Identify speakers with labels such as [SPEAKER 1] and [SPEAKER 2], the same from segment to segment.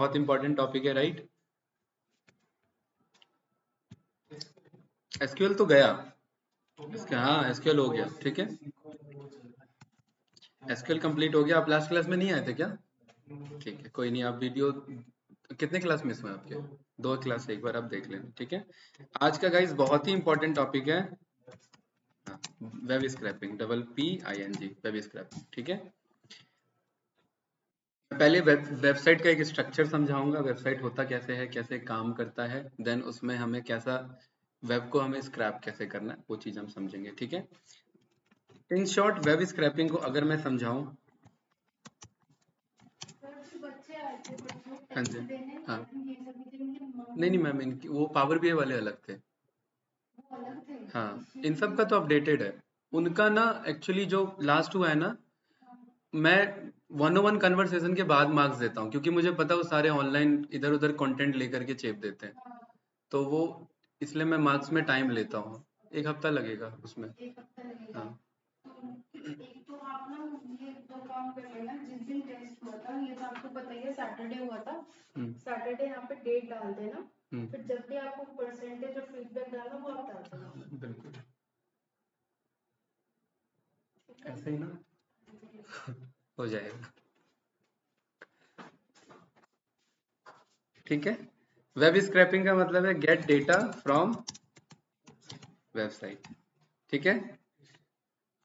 [SPEAKER 1] बहुत important topic है, right. SQL तो गया इसका, हाँ एसक्यूएल हो गया, ठीक है। एसक्यूएल कंप्लीट हो गया। आप लास्ट क्लास में नहीं आए थे क्या? ठीक है, कोई नहीं। आप वीडियो कितने क्लास मिस हुए आपके? 2 क्लास, एक बार आप देख लेना, ठीक है। आज का गाइस बहुत ही इंपॉर्टेंट टॉपिक है, web scrapping, double PING, web scrapping, ठीक है। पहले वेबसाइट का एक स्ट्रक्चर समझाऊंगा, वेबसाइट होता कैसे है, कैसे काम करता है, देन उसमें हमें कैसा वेब को हमें स्क्रैप कैसे करना है, वो चीज हम समझेंगे, ठीक है। इन शॉर्ट वेब स्क्रैपिंग को अगर मैं समझाऊं, हाँ जी, हाँ, नहीं नहीं मैम, इनकी वो पावर BI वाले अलग थे। हाँ, इन सब का तो अपडेटेड है। उनका ना एक्चुअली जो लास्ट हुआ है ना, मैं 101 कन्वर्सेशन के बाद मार्क्स देता हूँ, क्योंकि मुझे पता है वो सारे ऑनलाइन इधर उधर कंटेंट लेकर के चेप देते हैं, तो वो इसलिए मैं मार्क्स में टाइम लेता हूँ। 1 हफ्ता लगेगा उसमें। हाँ। एक तो आप ना ये 2 काम कर लेना। जिस दिन टेस्ट हुआ था, ये तो आपको पता ही है, सैटरडे हुआ था। सैटरडे यहाँ पे डेट डाल देना, फिर जब भी आपको परसेंटेज और फीडबैक डालना वो आप डाल देना। बिल्कुल ऐसे ही ना हो जाएगा, ठीक है। वेब स्क्रैपिंग का मतलब है गेट डेटा फ्रॉम वेबसाइट, ठीक है।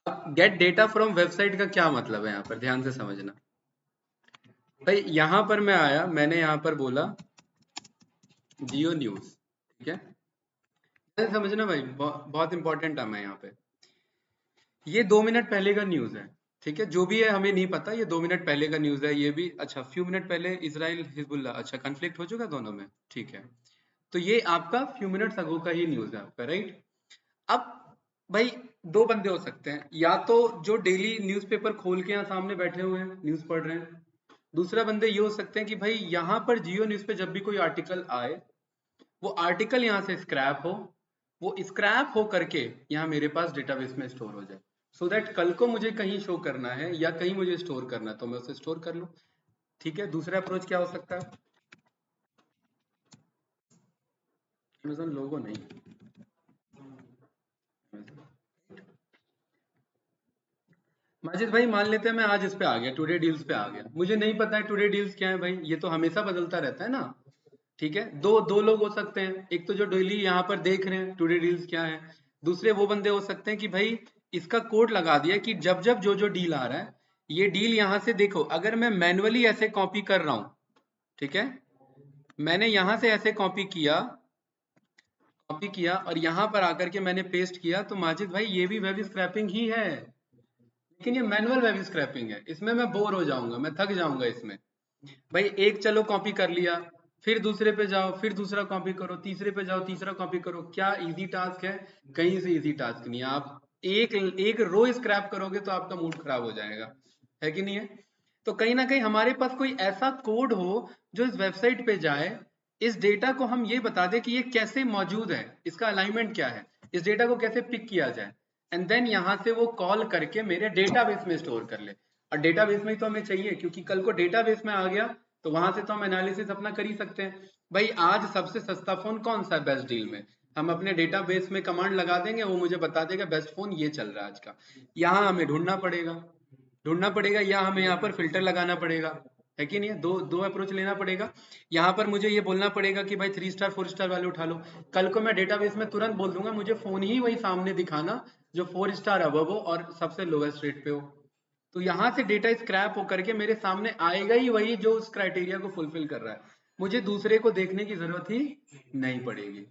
[SPEAKER 1] अब गेट डेटा फ्रॉम वेबसाइट का क्या मतलब है, यहाँ पर ध्यान से समझना भाई। यहां पर मैं आया, मैंने यहां पर बोला जियो न्यूज, ठीक है। समझना भाई, बहुत इंपॉर्टेंट टर्म है यहाँ पे। ये 2 मिनट पहले का न्यूज है, ठीक है। जो भी है हमें नहीं पता, ये 2 मिनट पहले का न्यूज है। ये भी अच्छा, फ्यू मिनट पहले इसराइल हिजबुल्ला, अच्छा कन्फ्लिक्ट हो चुका दोनों में, ठीक है। तो ये आपका फ्यू मिनट्स अगो का ही न्यूज है आपका, राइट। अब भाई दो बंदे हो सकते हैं, या तो जो डेली न्यूज़पेपर खोल के यहाँ सामने बैठे हुए हैं, न्यूज पढ़ रहे हैं। दूसरा बंदे ये हो सकते हैं कि भाई यहाँ पर जियो न्यूज पे जब भी कोई आर्टिकल आए, वो आर्टिकल यहाँ से स्क्रैप हो, वो स्क्रैप हो करके यहाँ मेरे पास डेटाबेस में स्टोर हो जाए, सो दैट कल को मुझे कहीं शो करना है या कहीं मुझे स्टोर करना है तो मैं उसे स्टोर कर लूँ, ठीक है। दूसरा अप्रोच क्या हो सकता है? अमेजन लोगो नहीं, माजिद भाई मान लेते हैं मैं आज इस पे आ गया, टुडे डील्स पे आ गया, मुझे नहीं पता है टुडे डील्स क्या है भाई, ये तो हमेशा बदलता रहता है ना, ठीक है। दो दो लोग हो सकते हैं, एक तो जो डेली यहाँ पर देख रहे हैं टुडे डील्स क्या है, दूसरे वो बंदे हो सकते हैं कि भाई इसका कोड लगा दिया कि जब जब जो जो डील आ रहा है, ये डील यहाँ से देखो। अगर मैं मैनुअली ऐसे कॉपी कर रहा हूँ, ठीक है, मैंने यहाँ से ऐसे कॉपी किया और यहाँ पर आकर के मैंने पेस्ट किया, तो माजिद भाई ये भी वेब स्क्रैपिंग ही है, लेकिन ये मैनुअल वेब स्क्रैपिंग है। इसमें मैं बोर हो जाऊंगा, मैं थक जाऊंगा इसमें। भाई एक चलो कॉपी कर लिया, फिर दूसरे पे जाओ, फिर दूसरा कॉपी करो, तीसरे पे जाओ, तीसरा कॉपी करो, क्या इजी टास्क है? कहीं से इजी टास्क नहीं है। आप एक एक रो स्क्रैप करोगे तो आपका मूड खराब हो जाएगा, है कि नहीं है? तो कहीं ना कहीं हमारे पास कोई ऐसा कोड हो जो इस वेबसाइट पे जाए, इस डेटा को हम ये बता दें कि ये कैसे मौजूद है, इसका अलाइनमेंट क्या है, इस डेटा को कैसे पिक किया जाए, एंड देन यहाँ से वो कॉल करके मेरे डेटाबेस में स्टोर कर ले। और डेटाबेस में ही तो हमें चाहिए, क्योंकि कल को डेटाबेस में आ गया तो वहां से तो हम एनालिसिस अपना कर ही सकते हैं। भाई आज सबसे सस्ता फोन कौन सा है बेस्ट डील में, हम अपने डेटाबेस में कमांड लगा देंगे, वो मुझे बता देगा बेस्ट फोन ये चल रहा है आज का। यहाँ हमें ढूंढना पड़ेगा या हमें यहाँ पर फिल्टर लगाना पड़ेगा, है कि नहीं है? दो दो अप्रोच लेना पड़ेगा। यहाँ पर मुझे ये बोलना पड़ेगा कि भाई 3 स्टार 4 स्टार वाले उठा लो। कल को मैं डेटाबेस में तुरंत बोल दूंगा मुझे फोन ही वही सामने दिखाना जो 4 स्टार अबव हो और सबसे लोएस्ट रेट पे हो। तो यहाँ से डेटा स्क्रैप होकर के मेरे सामने आएगा ही वही जो उस क्राइटेरिया को फुलफिल कर रहा है, मुझे दूसरे को देखने की जरूरत ही नहीं पड़ेगी।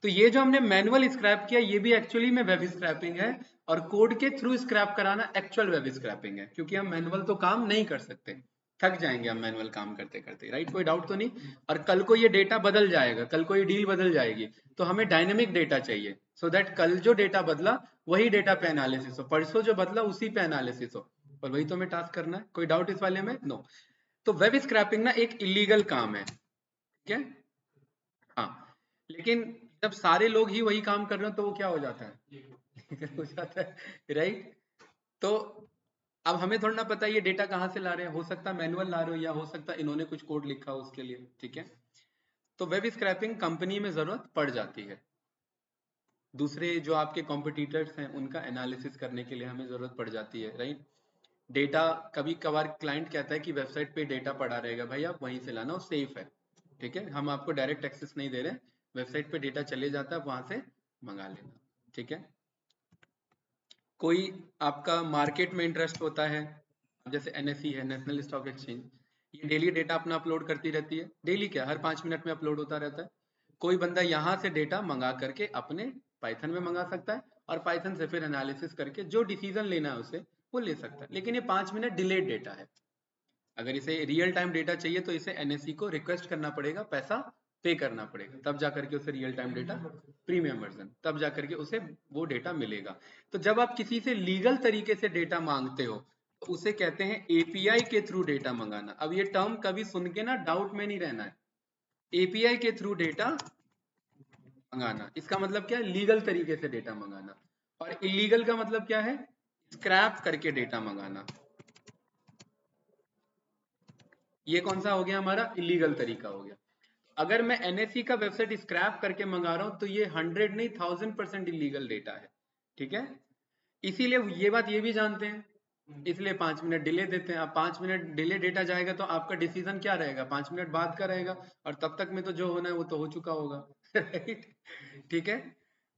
[SPEAKER 1] तो ये जो हमने मैनुअल स्क्रैप किया, ये भी एक्चुअली में वेब स्क्रैपिंग है, और कोड के थ्रू स्क्रैप कराना एक्चुअल वेब स्क्रैपिंग है, क्योंकि हम मैनुअल तो काम नहीं कर सकते, थक जाएंगे हम मैनुअल काम करते करते, राइट। कोई डाउट तो नहीं। और कल को ये डेटा बदल जाएगा, कल को ये डील बदल जाएगी, तो हमें डायनेमिक डेटा चाहिए, सो दैट कल जो डेटा बदला वही डेटा पे एनालिसिस हो, परसों जो बदला उसी पे एनालिसिस हो, और वही तो हमें टास्क करना है। कोई डाउट इस वाले में? नो। तो वेब स्क्रैपिंग ना एक इलीगल काम है, ठीक है। हाँ, लेकिन जब सारे लोग ही वही काम कर रहे हो तो वो क्या हो जाता है? हो जाता है, राइट। तो अब हमें थोड़ा ना पता ये डेटा कहाँ से ला रहे हैं, हो सकता है मैनुअल ला रहे हो या हो सकता है इन्होंने कुछ कोड लिखा हो उसके लिए, ठीक है। तो वेब स्क्रैपिंग कंपनी में जरूरत पड़ जाती है, दूसरे जो आपके कॉम्पिटिटर्स हैं उनका एनालिसिस करने के लिए हमें जरूरत पड़ जाती है, राइट। डेटा कभी कभार क्लाइंट कहता है कि वेबसाइट पे डेटा पड़ा रहेगा, भाई आप वहीं से लाना, वो सेफ है, ठीक है, हम आपको डायरेक्ट एक्सेस नहीं दे रहे, वेबसाइट पे डेटा चले जाता है, वहां से मंगा लेना, ठीक है। कोई आपका मार्केट में इंटरेस्ट होता है, जैसे एनएसई है, नेशनल स्टॉक एक्सचेंज, ये डेली डेटा अपना अपलोड करती रहती है, डेली क्या हर 5 मिनट में अपलोड होता रहता है। कोई बंदा यहाँ से डेटा मंगा करके अपने पाइथन में मंगा सकता है और पाइथन से फिर एनालिसिस करके जो डिसीजन लेना है उसे वो ले सकता है, लेकिन ये 5 मिनट डिलेड डेटा है। अगर इसे रियल टाइम डेटा चाहिए तो इसे एनएसई को रिक्वेस्ट करना पड़ेगा, पैसा पे करना पड़ेगा, तब जाकर के उसे real time data, premium version, तब जाकर के उसे वो डेटा मिलेगा। तो जब आप किसी से लीगल तरीके से डेटा मांगते हो तो उसे कहते हैं एपीआई के थ्रू डेटा मंगाना। अब ये टर्म कभी सुन के ना डाउट में नहीं रहना है, एपीआई के थ्रू डेटा मंगाना इसका मतलब क्या है, लीगल तरीके से डेटा मंगाना। और इलीगल का मतलब क्या है, स्क्रैप करके डेटा मंगाना। ये कौन सा हो गया हमारा, इलीगल तरीका हो गया। अगर मैं एनएससी का वेबसाइट स्क्रैप करके मंगा रहा हूं तो ये 100 नहीं 1000% इलीगल डेटा है, ठीक है। इसीलिए ये बात ये भी जानते हैं, इसलिए 5 मिनट डिले देते हैं। अब 5 मिनट डिले डेटा जाएगा तो आपका डिसीजन क्या रहेगा, 5 मिनट बाद का रहेगा, और तब तक में तो जो होना है वो तो हो चुका होगा राइट, ठीक है।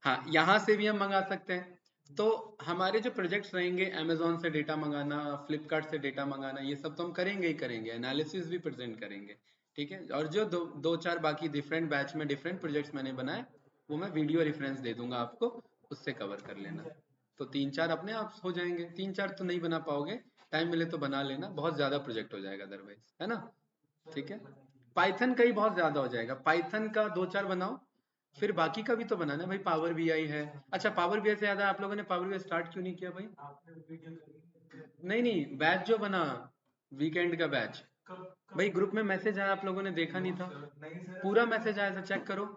[SPEAKER 1] हाँ, यहाँ से भी हम मंगा सकते हैं। तो हमारे जो प्रोजेक्ट्स रहेंगे, अमेजोन से डेटा मंगाना, फ्लिपकार्ट से डेटा मंगाना, ये सब तो हम करेंगे ही करेंगे, एनालिसिस भी प्रेजेंट करेंगे, ठीक है। और जो दो चार बाकी डिफरेंट बैच में डिफरेंट प्रोजेक्ट्स मैंने बनाए वो मैं वीडियो रेफरेंस दे दूंगा आपको, उससे कवर कर लेना। तो 3-4 अपने आप हो जाएंगे, 3-4 तो नहीं बना पाओगे, टाइम मिले तो बना लेना, बहुत ज्यादा प्रोजेक्ट हो जाएगा अदरवाइज, है ना, ठीक है। पाइथन का ही बहुत ज्यादा हो जाएगा, पाइथन का 2-4 बनाओ, फिर बाकी का भी तो बनाना है भाई, पावर बीआई है। अच्छा, पावर बीआई से ज्यादा आप लोगों ने पावर बीआई स्टार्ट क्यों नहीं किया भाई? नहीं नहीं, बैच जो बना, वीकेंड का बैच, भाई ग्रुप में मैसेज आया, आप लोगों ने देखा नहीं था? पूरा मैसेज आया था, चेक करो।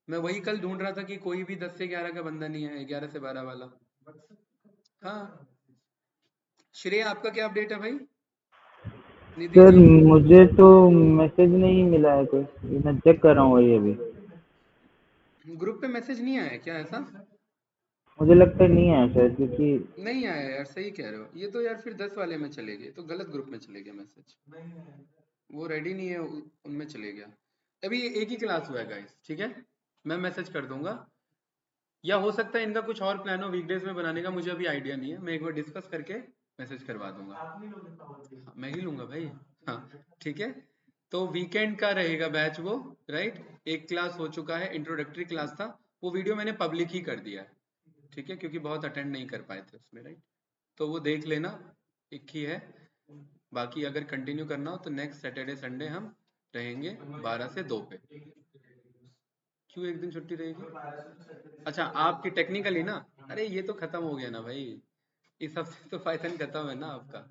[SPEAKER 1] मैं वही कल ढूंढ रहा था कि कोई भी 10 से 11 का बंदा नहीं है, 11 से 12 वाला। हाँ, श्रेय आपका क्या अपडेट है भाई? निधि
[SPEAKER 2] सर
[SPEAKER 1] जी,
[SPEAKER 2] मुझे तो मैसेज नहीं मिला है कोई, मैं चेक कर रहा हूँ वही अभी।
[SPEAKER 1] ग्रुप पे मैसेज नहीं आया क्या ऐसा?
[SPEAKER 2] मुझे लगता है नहीं आया शायद, क्योंकि
[SPEAKER 1] नहीं आया यार, सही कह रहे हो, ये तो यार फिर 10 वाले में चले गए, तो गलत ग्रुप में चले गए मैसेज, वो रेडी नहीं है उनमें चले गया। अभी ये एक ही क्लास हुआ है गाइस, ठीक है, मैं मैसेज कर दूंगा, या हो सकता है इनका कुछ और प्लान हो वीकडेज में बनाने का, मुझे अभी आइडिया नहीं है, मैं एक बार डिस्कस करके मैसेज करवा दूंगा। हाँ, मैं ही लूंगा भाई। हाँ, ठीक है। तो वीकेंड का रहेगा बैच वो, राइट। एक क्लास हो चुका है, इंट्रोडक्टरी क्लास था, वो वीडियो मैंने पब्लिक ही कर दिया है, ठीक है, क्योंकि बहुत अटेंड नहीं कर पाए थे उसमें, राइट। तो वो देख लेना, एक ही है। बाकी अगर कंटिन्यू करना हो तो नेक्स्ट सैटरडे संडे हम रहेंगे 12 से 2 पे। क्यों एक दिन छुट्टी रहेगी? अच्छा, आपकी टेक्निकली ना, अरे ये तो खत्म हो गया ना भाई, इस हफ्ते तो पाइथन खत्म है ना आपका।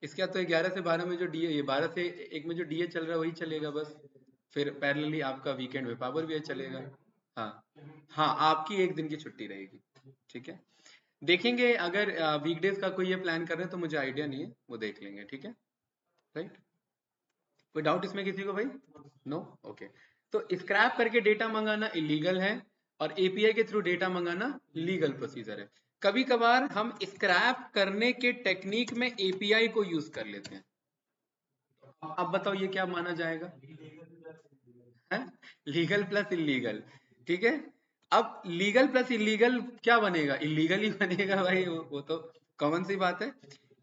[SPEAKER 1] इसके बाद तो 11 से 12 में जो डीए, ये 12 से 1 में जो डीए चल रहा है वही चलेगा बस, फिर पैरेलली आपका वीकेंड में पावर भी चलेगा। हाँ, हाँ आपकी एक दिन की छुट्टी रहेगी, ठीक है। देखेंगे, अगर वीकडेज का कोई ये प्लान कर रहे हैं तो मुझे आइडिया नहीं है, वो देख लेंगे, ठीक है, राइट। कोई डाउट इसमें किसी को भाई? No, okay. तो स्क्रैप करके डेटा मंगाना इलीगल है, और एपीआई के थ्रू डेटा मंगाना लीगल प्रोसीजर है। कभी कभार हम स्क्रैप करने के टेक्निक में एपीआई को यूज कर लेते हैं। अब बताओ ये क्या माना जाएगा, है लीगल प्लस इलीगल, ठीक है। अब लीगल प्लस इलीगल क्या बनेगा, इलीगल ही बनेगा भाई, वो तो कॉमन सी बात है।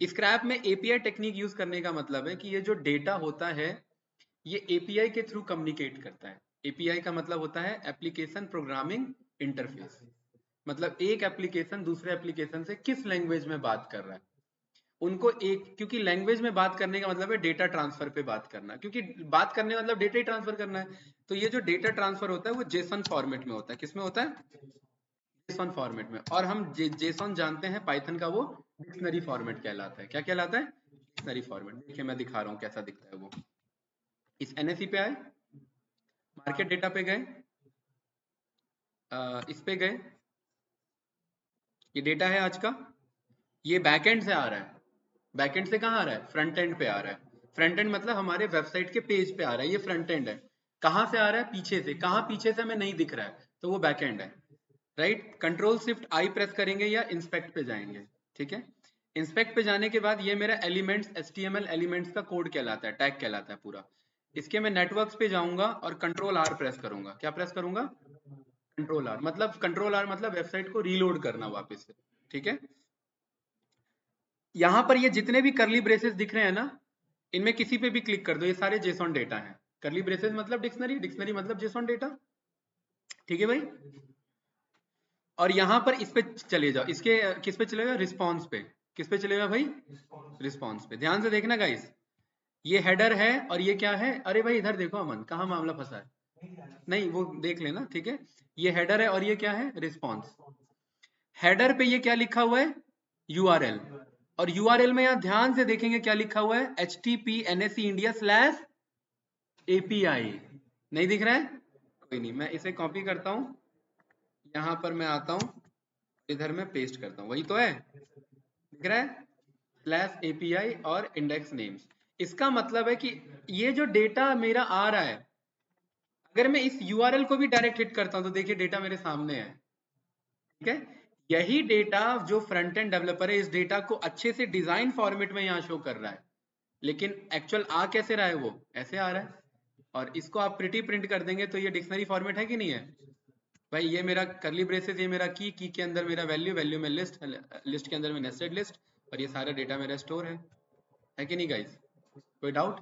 [SPEAKER 1] स्क्रैप में एपीआई टेक्निक यूज करने का मतलब है कि ये जो डेटा होता है ये एपीआई के थ्रू कम्युनिकेट करता है। एपीआई का मतलब होता है एप्लीकेशन प्रोग्रामिंग इंटरफेस, मतलब एक एप्लीकेशन दूसरे एप्लीकेशन से किस लैंग्वेज में बात कर रहा है, उनको एक, क्योंकि लैंग्वेज में बात करने का मतलब है डेटा ट्रांसफर पे बात करना, क्योंकि बात करने मतलब डेटा ही ट्रांसफर करना है। तो ये जो डेटा ट्रांसफर होता है वो जेसन फॉर्मेट में होता है, किसमें होता है, जेसन फॉर्मेट में। और हम जेसन जानते हैं पाइथन का वो डिक्शनरी फॉर्मेट कहलाता है, क्या कहलाता है, डिक्शनरी फॉर्मेट। देखिए मैं दिखा रहा हूँ कैसा दिखता है वो। इस एनएससी पे आए, मार्केट डेटा पे गए, इस पे गए, ये डेटा है आज का, ये बैकएंड से आ रहा है। बैकएंड से कहाँ आ रहा है? फ्रंट एंड पे आ रहा है। फ्रंट एंड मतलब हमारे वेबसाइट के पेज पे आ रहा है, ये फ्रंट एंड है। कहाँ से आ रहा है? पीछे से। कहाँ पीछे से हमें नहीं दिख रहा है, तो वो बैक एंड है। राइट, कंट्रोल शिफ्ट आई प्रेस करेंगे या इंस्पेक्ट पे जाएंगे। ठीक है, इंस्पेक्ट पे जाने के बाद ये मेरा एलिमेंट्स HTML एलिमेंट्स का कोड कहलाता है, टैग कहलाता है पूरा। इसके मैं नेटवर्क्स पे जाऊंगा और कंट्रोल आर प्रेस करूंगा। क्या प्रेस करूंगा? कंट्रोल आर मतलब वेबसाइट को रीलोड करना वापस से। ठीक है, यहां पर ये जितने भी करली ब्रेसेस दिख रहे हैं ना, इनमें किसी पे भी क्लिक कर दो, ये सारे जेसॉन डेटा हैं। करली ब्रेसेस मतलब डिक्शनरी, डिक्शनरी मतलब जेसॉन डेटा। ठीक है भाई, और यहां पर इस पे चले जाओ, इसके किस पे चलेगा? रिस्पॉन्स पे। किस पे चलेगा भाई? रिस्पॉन्स पे। ध्यान से देखना गाइस, ये हेडर है और ये क्या है? अरे भाई इधर देखो अमन, कहाँ मामला फंसा है? नहीं वो देख लेना। ठीक है, ये हेडर है और ये क्या है? रिस्पॉन्स। हेडर पे ये क्या लिखा हुआ है? URL। और URL में यहां ध्यान से देखेंगे क्या लिखा हुआ है? HTTP/NSE-India/API। नहीं दिख रहा है? कोई नहीं, मैं इसे कॉपी करता हूं, यहां पर मैं आता हूं, इधर मैं पेस्ट करता हूं, वही तो है, दिख रहा है? /API और इंडेक्स नेम्स। इसका मतलब है कि ये जो डेटा मेरा आ रहा है, अगर मैं इस URL को भी डायरेक्ट हिट करता हूं तो देखिए डेटा मेरे सामने है। ठीक है, यही डेटा जो फ्रंट एंड डेवलपर है, इस डेटा को अच्छे से डिजाइन फॉर्मेट में यहाँ शो कर रहा है, लेकिन एक्चुअल आ कैसे रहा है? वो ऐसे आ रहा है। और इसको आप प्रिटी प्रिंट कर देंगे तो ये डिक्शनरी फॉर्मेट है कि नहीं है? भाई ये मेरा करली ब्रेसेस, ये मेरा की के अंदर मेरा वैल्यू, वैल्यू में लिस्ट, लिस्ट के अंदर में नेस्टेड लिस्ट, और ये सारा डेटा मेरा स्टोर है कि नहीं गाइस? कोई डाउट?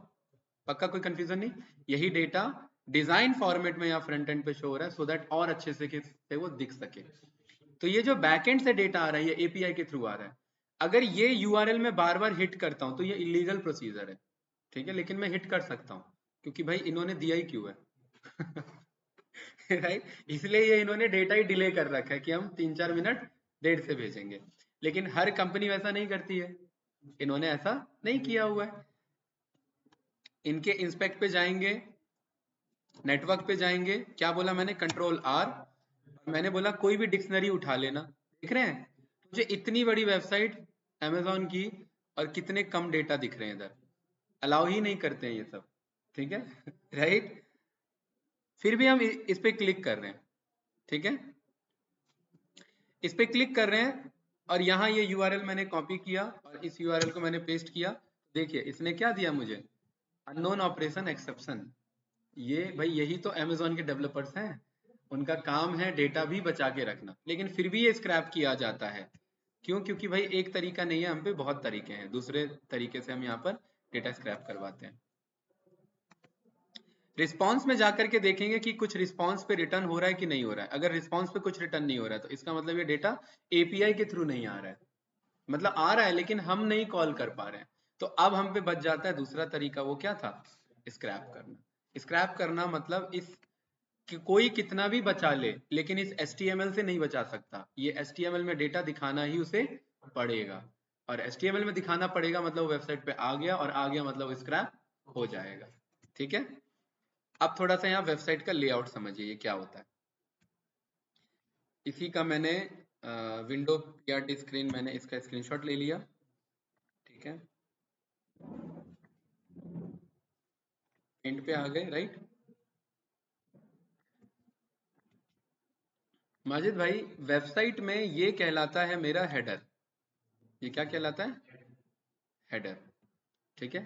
[SPEAKER 1] पक्का कोई कंफ्यूजन नहीं? यही डेटा डिजाइन फॉर्मेट में या फ्रंट एंड पे शो हो रहा है, सो दैट और अच्छे से वो दिख सके। तो ये जो बैकएंड से डेटा आ रहा है, ये एपीआई के थ्रू आ रहा है। अगर ये यूआरएल में बार बार हिट करता हूं तो ये इलीगल प्रोसीजर है। ठीक है, लेकिन मैं हिट कर सकता हूं, क्योंकि भाई इन्होंने दिया ही क्यों है? राइट, इसलिए ये इन्होंने डेटा ही डिले कर रखा है कि हम 3-4 मिनट देर से भेजेंगे। लेकिन हर कंपनी वैसा नहीं करती है, इन्होंने ऐसा नहीं किया हुआ है। इनके इंस्पेक्ट पे जाएंगे, नेटवर्क पे जाएंगे, क्या बोला मैंने? Control R. मैंने बोला कोई भी डिक्शनरी उठा लेना। देख रहे हैं मुझे इतनी बड़ी वेबसाइट अमेजोन की, और कितने कम डेटा दिख रहे हैं इधर, अलाउ ही नहीं करते हैं ये सब। ठीक है, राइट, फिर भी हम इस पे क्लिक कर रहे हैं। ठीक है, इस पे क्लिक कर रहे हैं, और यहाँ ये यूआरएल मैंने कॉपी किया और इस यूआरएल को मैंने पेस्ट किया। देखिए इसने क्या दिया मुझे? Unknown operation exception. ये भाई यही तो अमेजोन के डेवलपर्स हैं, उनका काम है डेटा भी बचा के रखना, लेकिन फिर भी ये स्क्रैप किया जाता है। क्यों? क्योंकि भाई एक तरीका नहीं है, हम पे बहुत तरीके हैं, दूसरे तरीके से हम यहाँ पर डेटा स्क्रैप करवाते हैं। रिस्पॉन्स में जाकर के देखेंगे कि कुछ रिस्पॉन्स पे रिटर्न हो रहा है कि नहीं हो रहा है। अगर रिस्पॉन्स पे कुछ रिटर्न नहीं हो रहा है तो इसका मतलब ये डेटा एपीआई के थ्रू नहीं आ रहा है, मतलब आ रहा है लेकिन हम नहीं कॉल कर पा रहे हैं। तो अब हम पे बच जाता है दूसरा तरीका, वो क्या था? स्क्रैप करना। स्क्रैप करना मतलब इस कि कोई कितना भी बचा ले, लेकिन इस HTML से नहीं बचा सकता। ये HTML में डेटा दिखाना ही उसे पड़ेगा, और HTML में दिखाना पड़ेगा मतलब वेबसाइट पे आ गया, और आ गया मतलब स्क्रैप हो जाएगा। ठीक है, अब थोड़ा सा यहाँ वेबसाइट का लेआउट समझिए ये क्या होता है। इसी का मैंने विंडो PRT स्क्रीन, मैंने इसका स्क्रीनशॉट ले लिया। ठीक है, एंड पे आ गए, राइट। माजिद भाई, वेबसाइट में ये कहलाता है मेरा हेडर। ये क्या कहलाता है? हेडर। ठीक है,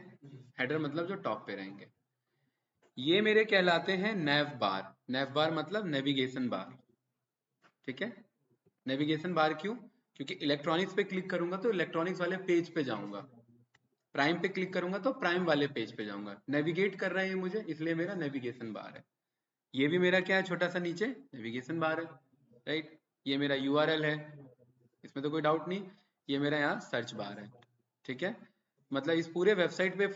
[SPEAKER 1] हेडर मतलब जो टॉप पे रहेंगे। ये मेरे कहलाते हैं नैव बार। नैव बार मतलब नेविगेशन बार। ठीक है, नेविगेशन बार क्यों? क्योंकि इलेक्ट्रॉनिक्स पे क्लिक करूंगा तो इलेक्ट्रॉनिक्स वाले पेज पे जाऊंगा, प्राइम पे क्लिक करूंगा तो प्राइम वाले पेज पे जाऊंगा। नेविगेट कर रहा है ये मुझे, इसलिए मेरा नेविगेशन बार है। ये भी मेरा क्या है? छोटा सा नीचे नेविगेशन बार है, राइट। ये मेरा यूआरएल है, इसमें तो कोई डाउट नहीं। ये मेरा यहाँ सर्च बार है। ठीक है, मतलब इस पूरे वेबसाइट पे,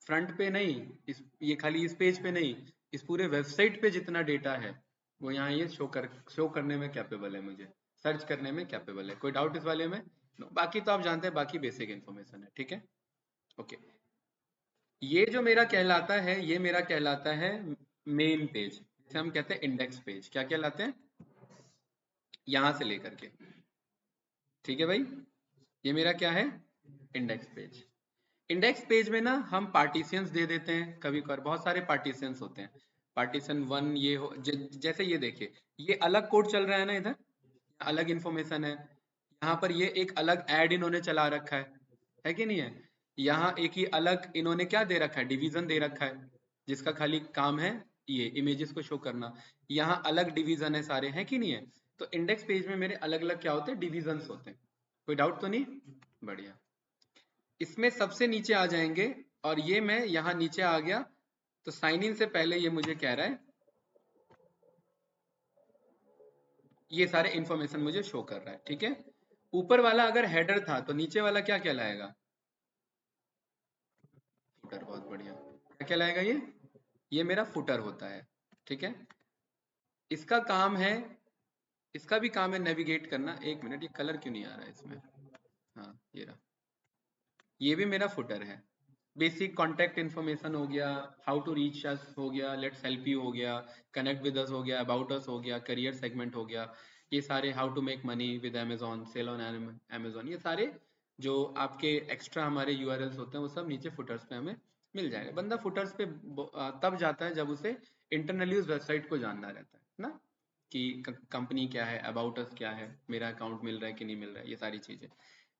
[SPEAKER 1] फ्रंट पे नहीं, इस ये खाली इस पेज पे नहीं, इस पूरे वेबसाइट पे जितना डेटा है वो यहाँ ये शो करने में कैपेबल है, मुझे सर्च करने में कैपेबल है। कोई डाउट इस वाले में? No, बाकी तो आप जानते हैं, बाकी बेसिक इन्फॉर्मेशन है। ठीक है, ओके। ये जो मेरा कहलाता है, ये मेरा कहलाता है मेन पेज, जिसे हम कहते हैं इंडेक्स पेज। क्या कहलाते हैं? यहां से लेकर के। ठीक है भाई, ये मेरा क्या है, इंडेक्स पेज। इंडेक्स पेज में ना हम पार्टीशंस दे देते हैं कभी कभार, बहुत सारे पार्टीशंस होते हैं। पार्टीशन 1 ये हो जैसे ये देखिए, ये अलग कोड चल रहा है ना, इधर अलग इन्फॉर्मेशन है, यहाँ पर ये एक अलग ऐड इन्होंने चला रखा है कि नहीं है। यहाँ एक ही अलग इन्होंने क्या दे रखा है, डिवीजन दे रखा है, जिसका खाली काम है ये इमेजेस को शो करना। यहाँ अलग डिवीजन है सारे, हैं कि नहीं है। तो इंडेक्स पेज में मेरे अलग अलग क्या होते हैं, डिवीजन्स होते हैं। कोई डाउट तो नहीं, बढ़िया। इसमें सबसे नीचे आ जाएंगे, और ये मैं यहाँ नीचे आ गया, तो साइन इन से पहले ये मुझे कह रहा है, ये सारे इंफॉर्मेशन मुझे शो कर रहा है, ठीक है। ऊपर वाला अगर हेडर था तो नीचे वाला क्या कहलाएगा, फुटर। बहुत बढ़िया, क्या कहलाएगा ये मेरा फुटर होता है, ठीक है। इसका काम है, इसका भी काम है नेविगेट करना। एक मिनट, ये कलर क्यों नहीं आ रहा है इसमें, हाँ ये रहा, ये भी मेरा फुटर है। बेसिक कॉन्टैक्ट इन्फॉर्मेशन हो गया, हाउ टू रीच अस हो गया, लेट्स हेल्प यू हो गया, कनेक्ट विद अस हो गया, अबाउट अस हो गया, करियर सेगमेंट हो गया, ये सारे how to make money with Amazon, sell on Amazon, ये सारे जो आपके एक्स्ट्रा हमारे यूआरएल्स होते हैं वो सब नीचे फुटर्स पे हमें मिल जाएगा। बंदा फुटर्स पे तब जाता है जब उसे इंटरनली उस वेबसाइट को जानना रहता है ना, कि कंपनी क्या है, अबाउट अस क्या है, मेरा अकाउंट मिल रहा है कि नहीं मिल रहा है, ये सारी चीजें।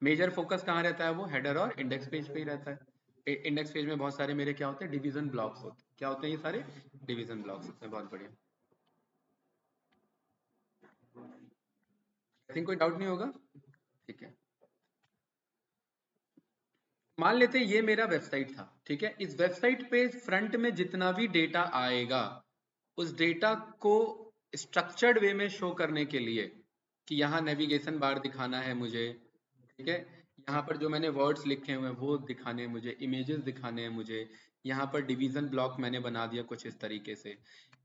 [SPEAKER 1] मेजर फोकस कहाँ रहता है, वो हेडर और इंडेक्स पेज पे ही रहता है। इंडेक्स पेज में बहुत सारे मेरे क्या होते हैं, डिवीजन ब्लॉक्स होते हैं। क्या होते हैं ये सारे, डिवीजन ब्लॉक्स होते हैं। बहुत बढ़िया, आई थिंक कोई डाउट नहीं होगा, ठीक है। मान लेते हैं ये मेरा वेबसाइट था, ठीक है। इस वेबसाइट पे फ्रंट में जितना भी डेटा आएगा, उस डेटा को स्ट्रक्चर्ड वे में शो करने के लिए, कि यहाँ नेविगेशन बार दिखाना है मुझे, ठीक है, यहाँ पर जो मैंने वर्ड्स लिखे हुए हैं वो दिखाने हैं मुझे, इमेजेस दिखाने हैं मुझे, यहाँ पर डिवीजन ब्लॉक मैंने बना दिया कुछ इस तरीके से।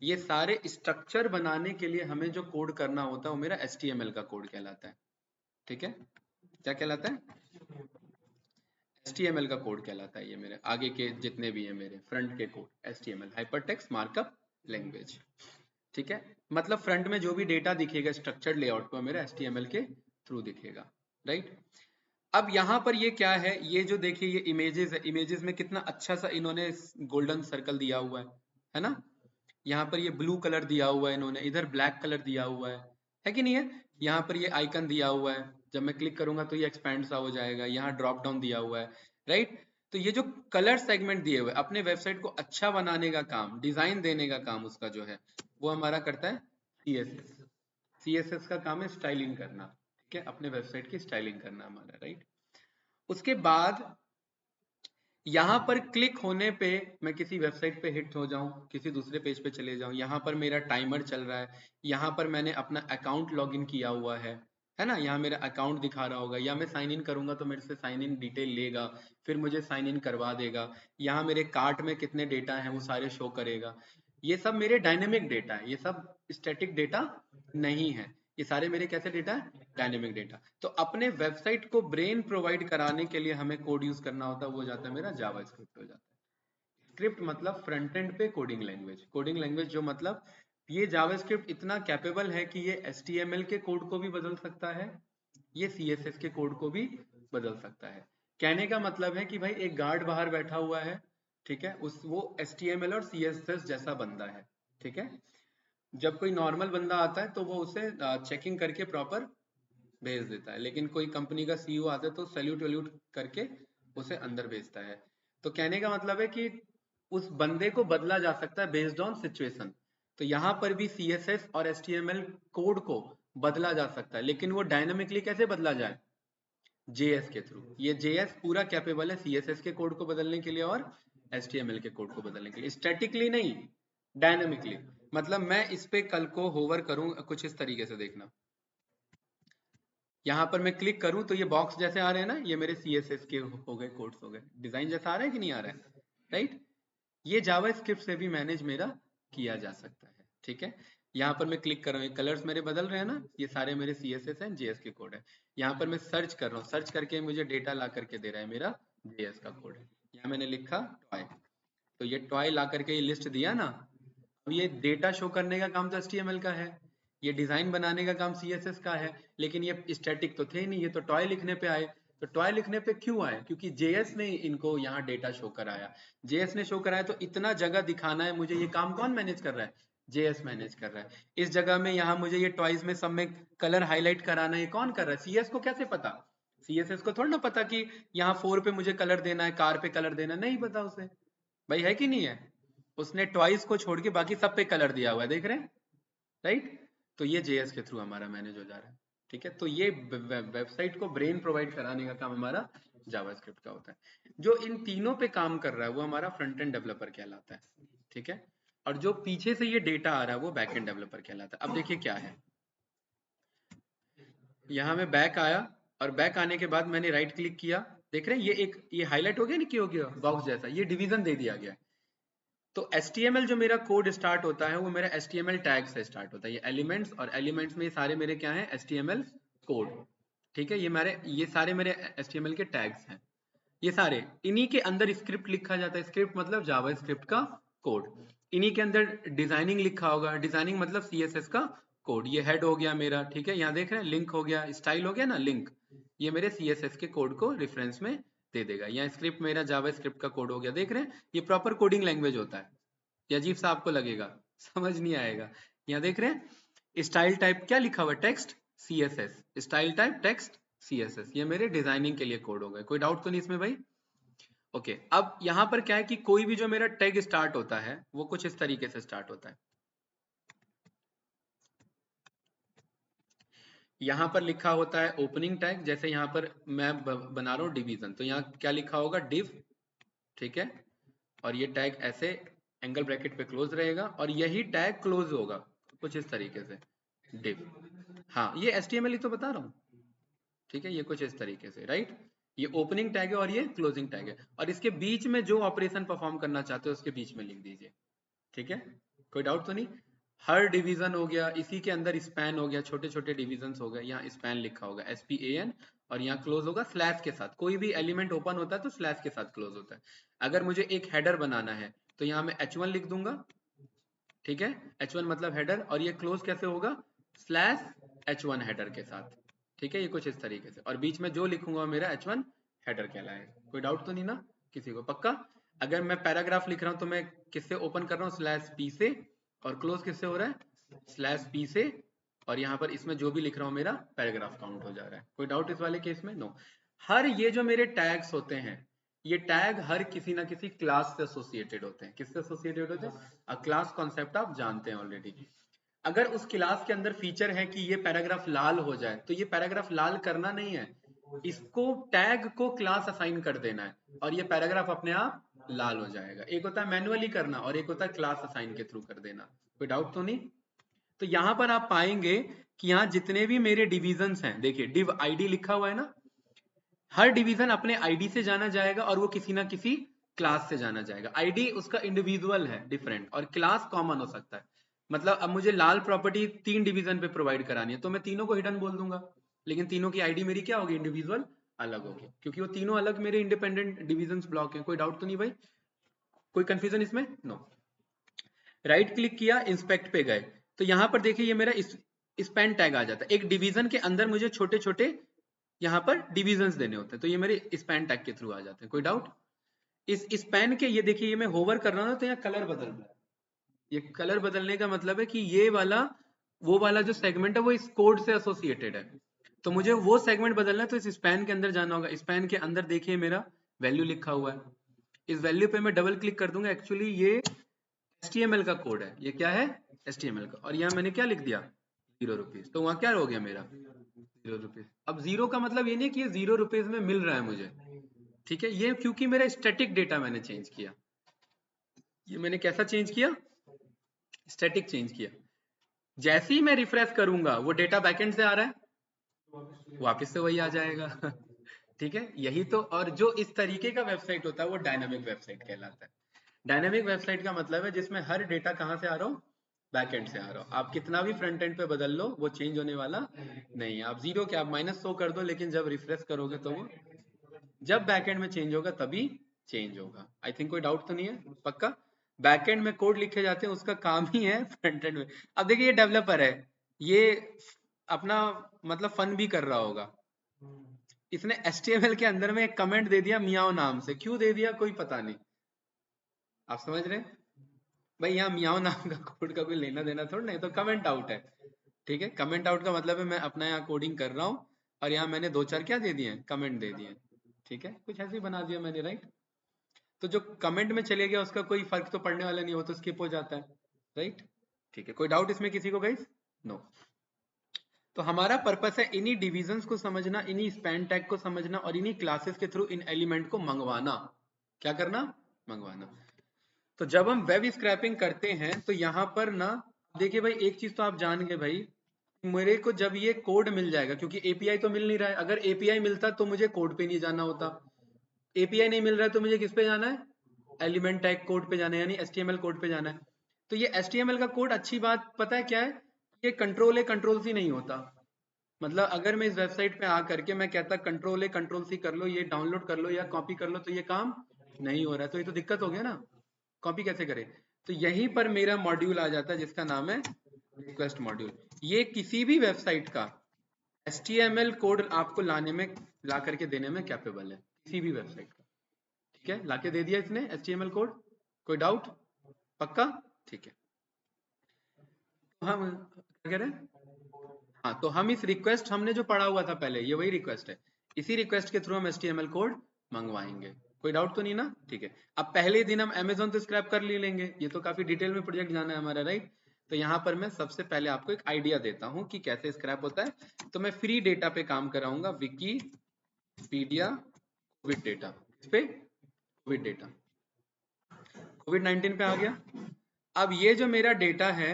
[SPEAKER 1] ये सारे स्ट्रक्चर बनाने के लिए हमें जो कोड करना होता है वो मेरा HTML का कोड कहलाता है, ठीक है। क्या कहलाता है, HTML का कोड कहलाता है। ये मेरे आगे के जितने भी हैं मेरे फ्रंट के code, HTML hypertext markup language, ठीक है। मतलब फ्रंट में जो भी डेटा दिखेगा स्ट्रक्चर्ड लेआउट पर, मेरा HTML के थ्रू दिखेगा, राइट। अब यहाँ पर ये क्या है, ये जो देखिए ये इमेजेस है, इमेजेस में कितना अच्छा सा इन्होंने गोल्डन सर्कल दिया हुआ है ना। यहाँ पर ये ब्लू कलर दिया हुआ है इन्होंने, इधर ब्लैक कलर दिया हुआ है कि नहीं है। यहाँ पर ये आइकन दिया हुआ है, जब मैं क्लिक करूंगा तो ये एक्सपैंड सा हो जाएगा, यहाँ ड्रॉप डाउन दिया हुआ है, राइट। तो ये जो कलर सेगमेंट दिए हुए, अपने वेबसाइट को अच्छा बनाने का काम, डिजाइन देने का काम उसका जो है, वो हमारा करता है CSS। CSS का काम है स्टाइलिंग करना, ठीक है, अपने वेबसाइट की स्टाइलिंग करना हमारा, राइट। उसके बाद यहाँ पर क्लिक होने पे मैं किसी वेबसाइट पे हिट हो जाऊं, किसी दूसरे पेज पे चले जाऊं, यहाँ पर मेरा टाइमर चल रहा है, यहाँ पर मैंने अपना अकाउंट लॉगिन किया हुआ है ना, यहाँ मेरा अकाउंट दिखा रहा होगा, या मैं साइन इन करूंगा तो मेरे से साइन इन डिटेल लेगा, फिर मुझे साइन इन करवा देगा। यहाँ मेरे कार्ट में कितने डेटा हैं वो सारे शो करेगा। ये सब मेरे डायनेमिक डेटा है, ये सब स्टैटिक डेटा नहीं है, ये सारे मेरे कैसे डेटा है, डायनेमिक डेटा। तो अपने वेबसाइट को ब्रेन प्रोवाइड कराने के लिए हमें कोड यूज करना होता है, वो जाता है मेरा जावास्क्रिप्ट हो जाता है। स्क्रिप्ट मतलब फ्रंट एंड पे कोडिंग लैंग्वेज, कोडिंग लैंग्वेज जो मतलब ये जावास्क्रिप्ट इतना कैपेबल है कि ये HTML के कोड को भी बदल सकता है, ये CSS के कोड को भी बदल सकता है। कहने का मतलब है कि भाई एक गार्ड बाहर बैठा हुआ है, ठीक है, उस वो HTML और CSS जैसा बंदा है, ठीक है। जब कोई नॉर्मल बंदा आता है तो वो उसे चेकिंग करके प्रॉपर भेज देता है, लेकिन कोई कंपनी का CEO आता है तो सैल्यूट वैल्यूट करके उसे अंदर भेजता है। तो कहने का मतलब है कि उस बंदे को बदला जा सकता है बेस्ड ऑन सिचुएशन। तो यहाँ पर भी CSS और HTML कोड को बदला जा सकता है, लेकिन वो डायनामिकली कैसे बदला जाए, JS के थ्रू। ये JS पूरा कैपेबल है CSS के कोड को बदलने के लिए और HTML के कोड को बदलने के लिए, स्टैटिकली नहीं, डायनामिकली। मतलब मैं इस पे कल को होवर करूं कुछ इस तरीके से, देखना यहाँ पर मैं क्लिक करूं तो ये बॉक्स जैसे आ रहे हैं ना, ये मेरे CSS के हो गए, कोड्स हो गए, डिजाइन जैसा आ रहा है कि नहीं आ रहा है, राइट। ये जावास्क्रिप्ट से भी मैनेज मेरा किया जा सकता है, ठीक है। यहाँ पर मैं क्लिक कर रहा हूँ, कलर्स मेरे बदल रहे हैं ना, ये सारे मेरे CSS एंड JS के कोड है। यहाँ पर मैं सर्च कर रहा हूँ, सर्च करके मुझे डेटा ला करके दे रहा है मेरा JS का कोड है। यहाँ मैंने लिखा टॉय, तो ये टॉय ला करके ये लिस्ट दिया ना। अब ये डेटा शो करने का काम तो HTML का है, ये डिजाइन बनाने का काम CSS का है, लेकिन ये स्टैटिक तो थे नहीं, ये तो टॉय लिखने पे आए। तो टॉय लिखने पे क्यों आए? क्योंकि जेएस ने इनको यहाँ डेटा शो कराया। जेएस ने शो कराया तो इतना जगह दिखाना है मुझे, ये काम कौन मैनेज कर रहा है? जेएस मैनेज कर रहा है। इस जगह में यहाँ मुझे ये टॉयज में सब में कलर हाईलाइट कराना है, ये कौन कर रहा है? सीएस को कैसे पता? सीएसएस को थोड़ा ना पता कि यहाँ 4 पे मुझे कलर देना है, कार पे कलर देना है, नहीं पता उसे। भाई है कि नहीं है? उसने टॉयज को छोड़ के बाकी सब पे कलर दिया हुआ है, देख रहे हैं? राइट? तो ये जेएस के थ्रू हमारा मैनेज हो जा रहा है। ठीक है, तो ये वेबसाइट को ब्रेन प्रोवाइड कराने का काम हमारा जावास्क्रिप्ट का होता है। जो इन तीनों पे काम कर रहा है वो हमारा फ्रंट एंड डेवलपर कहलाता है। ठीक है, और जो पीछे से ये डेटा आ रहा है वो बैक एंड डेवलपर कहलाता है। अब देखिए क्या है, यहाँ में बैक आया और बैक आने के बाद मैंने राइट क्लिक किया, देख रहे हैं ये हाईलाइट हो गया नहीं, क्या हो गया बॉक्स जैसा, ये डिवीजन दे दिया गया है। तो HTML जो मेरा कोड स्टार्ट होता है वो मेरा HTML टैग से स्टार्ट होता है, ये एलिमेंट्स, और एलिमेंट्स में ये सारे मेरे क्या हैं? HTML code. ठीक है, ये सारे मेरे HTML के टैग्स हैं, ये सारे इन्हीं के अंदर स्क्रिप्ट लिखा जाता है। स्क्रिप्ट मतलब जावा स्क्रिप्ट का कोड। इन्हीं के अंदर डिजाइनिंग लिखा होगा, डिजाइनिंग मतलब CSS का कोड। ये हेड हो गया मेरा, ठीक है, यहाँ देख रहे हैं लिंक हो गया, स्टाइल हो गया ना लिंक, ये मेरे CSS के कोड को रेफरेंस में दे देगा। यहाँ स्क्रिप्ट मेरा जावा स्क्रिप्ट का कोड हो गया, देख रहे हैं ये प्रॉपर कोडिंग लैंग्वेज होता है। ये अजीब सा आपको लगेगा, समझ नहीं आएगा। यहाँ देख रहे हैं स्टाइल टाइप क्या लिखा हुआ है? Text CSS, style type text CSS, ये मेरे डिजाइनिंग के लिए कोड हो गए। कोई डाउट तो नहीं इसमें भाई? ओके, अब यहाँ पर क्या है कि कोई भी जो मेरा टैग स्टार्ट होता है वो कुछ इस तरीके से स्टार्ट होता है। यहाँ पर लिखा होता है ओपनिंग टैग, जैसे यहाँ पर मैं बना रहा हूँ डिवीजन, तो यहाँ क्या लिखा होगा? डिव। ठीक है, और ये टैग ऐसे एंगल ब्रैकेट पे क्लोज रहेगा और यही टैग क्लोज होगा कुछ इस तरीके से, डिव। हाँ, ये HTML ही तो बता रहा हूँ। ठीक है, ये कुछ इस तरीके से, राइट? ये ओपनिंग टैग है और ये क्लोजिंग टैग है, और इसके बीच में जो ऑपरेशन परफॉर्म करना चाहते हो उसके बीच में लिख दीजिए। ठीक है, कोई डाउट तो नहीं? हर डिवीजन हो गया, इसी के अंदर स्पैन हो गया, छोटे छोटे डिवीजन हो गए, यहाँ स्पैन लिखा होगा SPAN, और यहाँ क्लोज होगा स्लैश के साथ। कोई भी एलिमेंट ओपन होता है तो स्लैश के साथ क्लोज होता है। अगर मुझे एक हेडर बनाना है तो यहाँ मैं H1 लिख दूंगा। ठीक है, H1 मतलब हेडर, और ये क्लोज कैसे होगा? स्लैश H1 हेडर के साथ। ठीक है, ये कुछ इस तरीके से, और बीच में जो लिखूंगा मेरा H1 हेडर कहलाएगा। कोई डाउट तो नहीं ना किसी को? पक्का? अगर मैं पैराग्राफ लिख रहा हूं तो मैं किससे ओपन कर रहा हूँ? स्लैश P से, और क्लोज किससे हो रहा है? स्लैश P से, और यहाँ पर इसमें जो भी लिख रहा हूँ मेरा पैराग्राफ काउंट हो जा रहा है। कोई डाउट इस वाले केस में? नो। हर ये जो मेरे टैग्स होते हैं, ये टैग हर किसी ना किसी क्लास से एसोसिएटेड होते हैं। किससे एसोसिएटेड होते हैं? क्लास कॉन्सेप्ट आप जानते हैं ऑलरेडी। अगर उस क्लास के अंदर फीचर है कि ये पैराग्राफ लाल हो जाए, तो ये पैराग्राफ लाल करना नहीं है, इसको टैग को क्लास असाइन कर देना है और ये पैराग्राफ अपने आप लाल हो जाएगा। एक होता है मैन्युअली करना और एक होता है क्लास असाइन के थ्रू कर देना। कोई डाउट तो नहीं? तो यहां पर आप पाएंगे कि यहाँ जितने भी मेरे डिविजन्स हैं, देखिए डिव आईडी लिखा हुआ है ना, हर डिवीजन अपने आईडी से जाना जाएगा और वो किसी ना किसी क्लास से जाना जाएगा। आईडी उसका इंडिविजुअल है डिफरेंट, और क्लास कॉमन हो सकता है। मतलब अब मुझे लाल प्रॉपर्टी 3 डिवीजन पे प्रोवाइड करानी है तो मैं तीनों को हिडन बोल दूंगा, लेकिन तीनों की आईडी मेरी क्या होगी? इंडिविजुअल अलग होगी, क्योंकि वो तीनों अलग मेरे इंडिपेंडेंट डिवीजन ब्लॉक है। कोई डाउट तो नहीं भाई? कोई कंफ्यूजन इसमें? नो। राइट क्लिक किया, इंस्पेक्ट पे गए, तो यहां पर देखिए ये मेरा स्पैन टैग आ जाता है। एक डिवीजन के अंदर मुझे छोटे छोटे यहाँ पर डिविजन्स देने होते हैं, तो ये मेरे स्पैन टैग के थ्रू आ जाते हैं। कोई डाउट? इस स्पैन के, ये देखिए ये मैं होवर कर रहा हूँ तो यहाँ कलर बदल रहा है। ये कलर बदलने का मतलब है कि ये वाला, वो वाला जो सेगमेंट है वो इस कोड से एसोसिएटेड है, तो मुझे वो सेगमेंट बदलना है तो इस स्पैन के अंदर जाना होगा। स्पैन के अंदर देखिए मेरा वैल्यू लिखा हुआ है, इस वैल्यू पे मैं डबल क्लिक कर दूंगा। एक्चुअली ये HTML का कोड है, ये क्या है? HTML का, और यहाँ मैंने क्या लिख दिया? ₹0, तो वहां क्या हो गया मेरा? ₹0। अब 0 का मतलब ये नहीं कि ये ₹0 में मिल रहा है मुझे, ठीक है, ये क्योंकि मेरा स्टैटिक डेटा मैंने चेंज किया। ये मैंने कैसा चेंज किया? स्टैटिक चेंज किया। जैसे ही मैं रिफ्रेश करूंगा वो डेटा बैकएंड से आ रहा है, वापस से वही आ जाएगा। ठीक है, यही तो। और जो इस तरीके का वेबसाइट होता है वो डायनामिक वेबसाइट कहलाता है। डायनामिक वेबसाइट का मतलब है जिसमें हर डेटा कहाँ से आ रहा हो? बैकएंड से आ रहा हो। आप कितना भी फ्रंट एंड पे बदल लो वो चेंज होने वाला नहीं है। आप 0 क्या, आप -100 कर दो, लेकिन जब रिफ्रेश करोगे तो वो जब बैकएंड में चेंज होगा तभी चेंज होगा। आई थिंक कोई डाउट तो नहीं है? पक्का? बैकएंड में कोड लिखे जाते हैं, उसका काम ही है फ्रंट एंड में। अब देखिए ये डेवलपर है, ये अपना मतलब फन भी कर रहा होगा, इसने HTML के अंदर में एक कमेंट दे दिया मियाओ नाम से, क्यों दे दिया कोई पता नहीं। आप समझ रहे हैं भाई, यहाँ मियाओ नाम का कोड का कोई लेना देना थोड़ा नहीं, तो कमेंट आउट है। ठीक है, कमेंट आउट का मतलब है मैं अपना यहाँ कोडिंग कर रहा हूँ और यहाँ मैंने दो चार क्या दे दिए, कमेंट दे दिए। ठीक है, कुछ ऐसे ही बना दिया मैंने, राइट। तो जो कमेंट में चले गया उसका कोई फर्क तो पड़ने वाला नहीं, वो तो स्किप हो जाता है, राइट। ठीक है, कोई डाउट इसमें किसी को गाइस? नो। तो हमारा पर्पस है इन्हीं डिविजन्स को समझना, इन्हीं स्पैन टैग को समझना और इन्हीं क्लासेस के थ्रू इन एलिमेंट को मंगवाना। क्या करना? मंगवाना। तो जब हम वेब स्क्रैपिंग करते हैं तो यहाँ पर ना, देखिए भाई एक चीज तो आप जान गए भाई, मेरे को जब ये कोड मिल जाएगा, क्योंकि एपीआई तो मिल नहीं रहा है, अगर एपीआई मिलता तो मुझे कोड पे नहीं जाना होता, एपीआई नहीं मिल रहा है तो मुझे किस पे जाना है? एलिमेंट टैग कोड पे जाना है, यानी एचटीएमएल कोड पे जाना है। तो ये एचटीएमएल का कोड, अच्छी बात पता है क्या है, ये कंट्रोल ए कंट्रोल सी नहीं होता। मतलब अगर मैं इस वेबसाइट पे आकर के मैं कहता कंट्रोल ए कंट्रोल सी कर लो, ये डाउनलोड कर लो या कॉपी कर लो, तो ये काम नहीं हो रहा है, तो ये तो दिक्कत हो गया ना, कॉपी कैसे करें। तो यहीं पर मेरा मॉड्यूल आ जाता है जिसका नाम है रिक्वेस्ट मॉड्यूल। ये किसी भी वेबसाइट का HTML कोड आपको लाने में, ला करके देने में कैपेबल है, किसी भी वेबसाइट का। ठीक है, लाके दे दिया इसने HTML कोड, कोई डाउट? पक्का? ठीक है। तो हम क्या कह रहे हैं, हाँ, तो हम इस रिक्वेस्ट, हमने जो पढ़ा हुआ था पहले, ये वही रिक्वेस्ट है, इसी रिक्वेस्ट के थ्रू हम HTML कोड मंगवाएंगे। कोई डाउट तो नहीं ना? ठीक है। अब पहले दिन हम Amazon तो स्क्रैप कर लेंगे, ये तो काफी डिटेल में प्रोजेक्ट जाना है हमारा, राइट। तो यहाँ पर मैं सबसे पहले आपको एक आइडिया देता हूँ कि कैसे स्क्रैप होता है। तो मैं फ्री डेटा पे काम कराऊंगा, विकीपीडिया कोविड डेटा। इस पे कोविड डेटा, कोविड-19 पे आ गया। अब ये जो मेरा डेटा है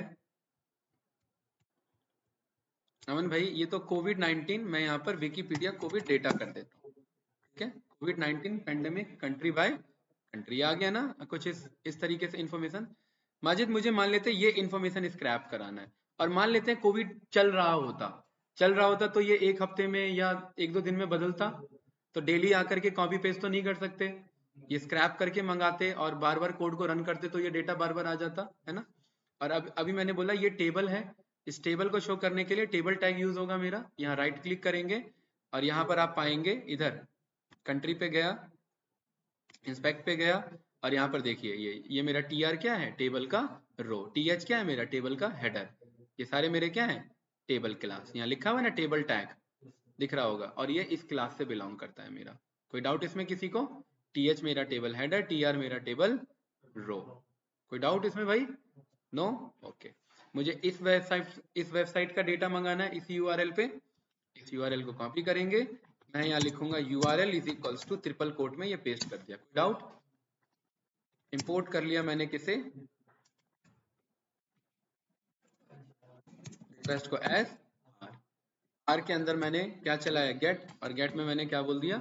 [SPEAKER 1] अमन भाई, ये तो कोविड-19, मैं यहाँ पर विकीपीडिया कोविड डेटा कर देता हूँ। ठीक है, कोविड-19 पेंडेमिक कंट्री बाय कंट्री आ गया ना, कुछ इस तरीके से इंफॉर्मेशन। माजिद, मुझे मान लेते हैं ये इंफॉर्मेशन स्क्रैप कराना है, और मान लेते हैं कोविड चल रहा होता तो ये एक हफ्ते में या एक दो दिन में बदलता, तो डेली आकर के कॉपी पेस्ट तो नहीं कर सकते, ये स्क्रैप करके मंगाते और बार बार कोड को रन करते तो ये डेटा बार बार आ जाता है ना। और अब अभी मैंने बोला ये टेबल है, इस टेबल को शो करने के लिए टेबल टैग यूज होगा मेरा। यहाँ राइट क्लिक करेंगे और यहाँ पर आप पाएंगे, इधर कंट्री पे गया, इंस्पेक्ट पे गया, और यहाँ पर देखिए ये मेरा टीआर क्या है, टेबल का रो, टीएच क्या है मेरा, टेबल का हेडर। ये सारे मेरे क्या है, टेबल क्लास। यहाँ लिखा हुआ है ना टेबल टैग, दिख रहा होगा, और ये इस क्लास से बिलोंग करता है मेरा। कोई डाउट इसमें किसी को? टीएच मेरा टेबल हेडर, टीआर मेरा टेबल रो। कोई डाउट इसमें भाई? नो? ओके। मुझे इस वेबसाइट का डेटा मंगाना है, इस यूआरएल पे। इस यूआरएल को कॉपी करेंगे, मैं यहाँ लिखूंगा URL is equals to triple quote में ये पेस्ट कर दिया। कोई डाउट? इंपोर्ट कर लिया मैंने किसे, रिक्वेस्ट को एज आर के अंदर मैंने क्या चलाया, गेट, और गेट में मैंने क्या बोल दिया,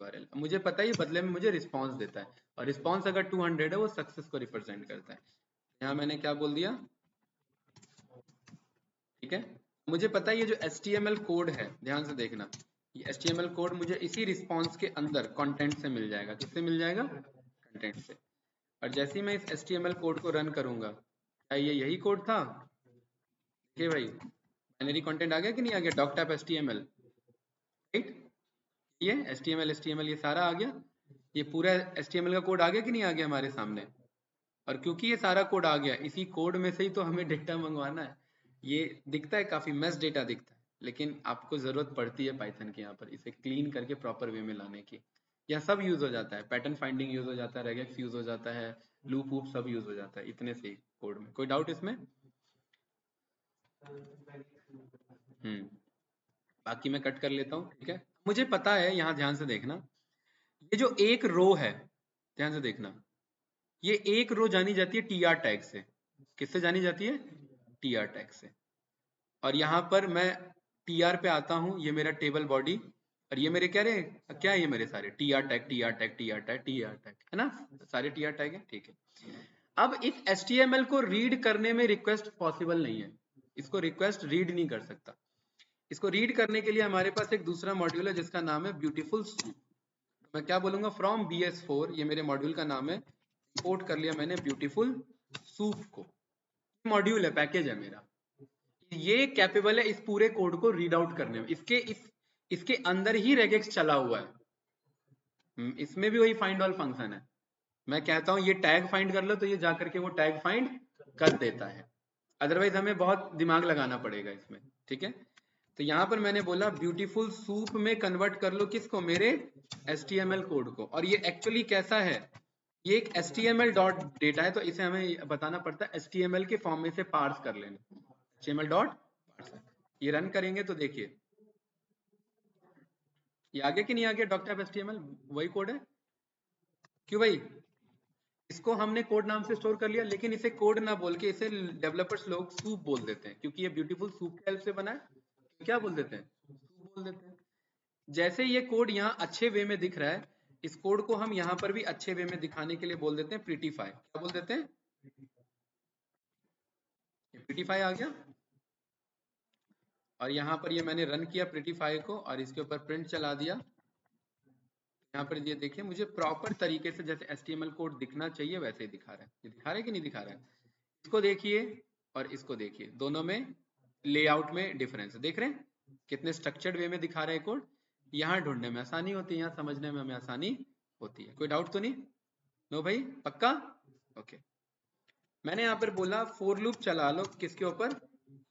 [SPEAKER 1] URL। मुझे पता है ये बदले में मुझे रिस्पॉन्स देता है, और रिस्पॉन्स अगर 200 है वो सक्सेस को रिप्रेजेंट करता है। यहाँ मैंने क्या बोल दिया, ठीक है। मुझे पता है ये जो HTML कोड है, ध्यान से देखना, ये HTML कोड मुझे इसी रिस्पॉन्स के अंदर कंटेंट से मिल जाएगा। किससे मिल जाएगा? कंटेंट से। और जैसे ही मैं इस HTML कोड को रन करूंगा, क्या ये यही कोड था? देखिए भाई, बाइनरी कंटेंट आ गया कि नहीं आ गया, डॉक HTML, राइट। ये HTML ये सारा आ गया, ये पूरा HTML का कोड आ गया कि नहीं आ गया हमारे सामने। और क्योंकि ये सारा कोड आ गया, इसी कोड में से ही तो हमें डेटा मंगवाना है। ये दिखता है काफी मेस डेटा दिखता है, लेकिन आपको जरूरत पड़ती है पाइथन की यहाँ पर इसे क्लीन करके प्रॉपर वे में लाने की। यह सब यूज हो जाता है, पैटर्न फाइंडिंग यूज हो जाता है, रेगेक्स यूज हो जाता है, लूप वूप सब यूज हो जाता है इतने से कोड में। कोई डाउट इसमें? बाकी मैं कट कर लेता हूँ, ठीक है। मुझे पता है, यहाँ ध्यान से देखना, ये जो एक रो है, ध्यान से देखना, ये एक रो जानी जाती है टीआर टैग से। किससे जानी जाती है? टीआर टैग से। और यहाँ पर मैं टीआर पे आता हूँ, ये मेरा टेबल बॉडी, और ये मेरे क्या रहे, क्या है, ये मेरे सारे TR tag TR tag TR tag TR tag, है ना, सारे टीआर टैग है, ठीक है। अब इस HTML को रीड करने में रिक्वेस्ट पॉसिबल नहीं है, इसको रिक्वेस्ट रीड नहीं कर सकता। इसको रीड करने के लिए हमारे पास एक दूसरा मॉड्यूल है जिसका नाम है ब्यूटीफुल सूप। मैं क्या बोलूंगा, फ्रॉम BS4, ये मेरे मॉड्यूल का नाम है, इंपोर्ट कर लिया मैंने ब्यूटीफुल सूप को। मॉड्यूल है, पैकेज है मेरा, ये कैपेबल है इस पूरे कोड को रीड आउट करने में। इसके अंदर ही रेगेक्स चला हुआ है। इसमें भी वही फाइंड ऑल फंक्शन है। मैं कहता हूं ये टैग फाइंड कर लो तो ये जाकर के वो टैग फाइंड कर देता है, अदरवाइज हमें बहुत दिमाग लगाना पड़ेगा इसमें। ठीक है, तो यहां पर मैंने बोला ब्यूटीफुल सूप में कन्वर्ट कर लो किसको, मेरे HTML कोड को। और ये एक्चुअली कैसा है, ये एक HTML डॉट डेटा है, तो इसे हमें बताना पड़ता है HTML के फॉर्म में से पार्स कर लेना। HTML डॉट पार्स, ये रन करेंगे तो देखिए ये आगे कि नहीं आगे, डॉक्टर HTML वही कोड है। क्यों भाई, इसको हमने कोड नाम से स्टोर कर लिया, लेकिन इसे कोड ना बोल के इसे डेवलपर्स लोग सूप बोल देते हैं, क्योंकि ये ब्यूटीफुल सूप के हेल्प से बना है। तो क्या बोल देते हैं, सूप बोल देते हैं। जैसे ये कोड यहाँ अच्छे वे में दिख रहा है, इस कोड को हम यहाँ पर भी अच्छे वे में दिखाने के लिए बोल देते हैं प्रिटीफाई। क्या बोल देते हैं, प्रिटीफाई आ गया। और यहाँ पर ये मैंने रन किया प्रिटीफाई को और इसके ऊपर प्रिंट चला दिया। यहाँ पर ये देखिए मुझे प्रॉपर तरीके से जैसे HTML कोड दिखना चाहिए वैसे ही दिखा रहा है। ये दिखा रहा है कि नहीं दिखा रहा है, इसको देखिए और इसको देखिए, दोनों में लेआउट में डिफरेंस देख रहे हैं, कितने स्ट्रक्चर्ड वे में दिखा रहे हैं कोड। यहाँ ढूंढने में आसानी होती है, यहाँ समझने में हमें आसानी होती है। कोई डाउट तो नहीं, नो भाई पक्का, ओके। मैंने यहाँ पर बोला फॉर लूप चला लो किसके ऊपर,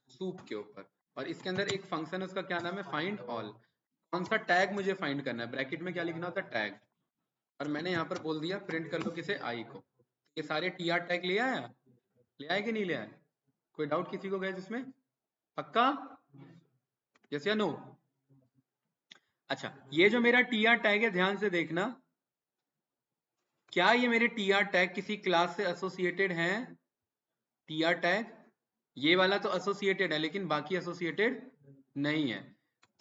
[SPEAKER 1] सूप के ऊपर, और इसके अंदर एक फंक्शन उसका क्या नाम है, फाइंड ऑल। कौन सा टैग मुझे फाइंड करना है, ब्रैकेट में क्या लिखना होता है, टैग। और मैंने यहाँ पर बोल दिया प्रिंट कर लो किसे, आई को। ये सारे TR टैग ले आया, ले आए कि नहीं ले आए, कोई डाउट किसी को गए इसमें, पक्का, यस या नो। अच्छा, ये जो मेरा TR टैग है ध्यान से देखना, क्या ये मेरे TR टैग किसी क्लास से एसोसिएटेड हैं, TR टैग ये वाला तो एसोसिएटेड है लेकिन बाकी एसोसिएटेड नहीं है,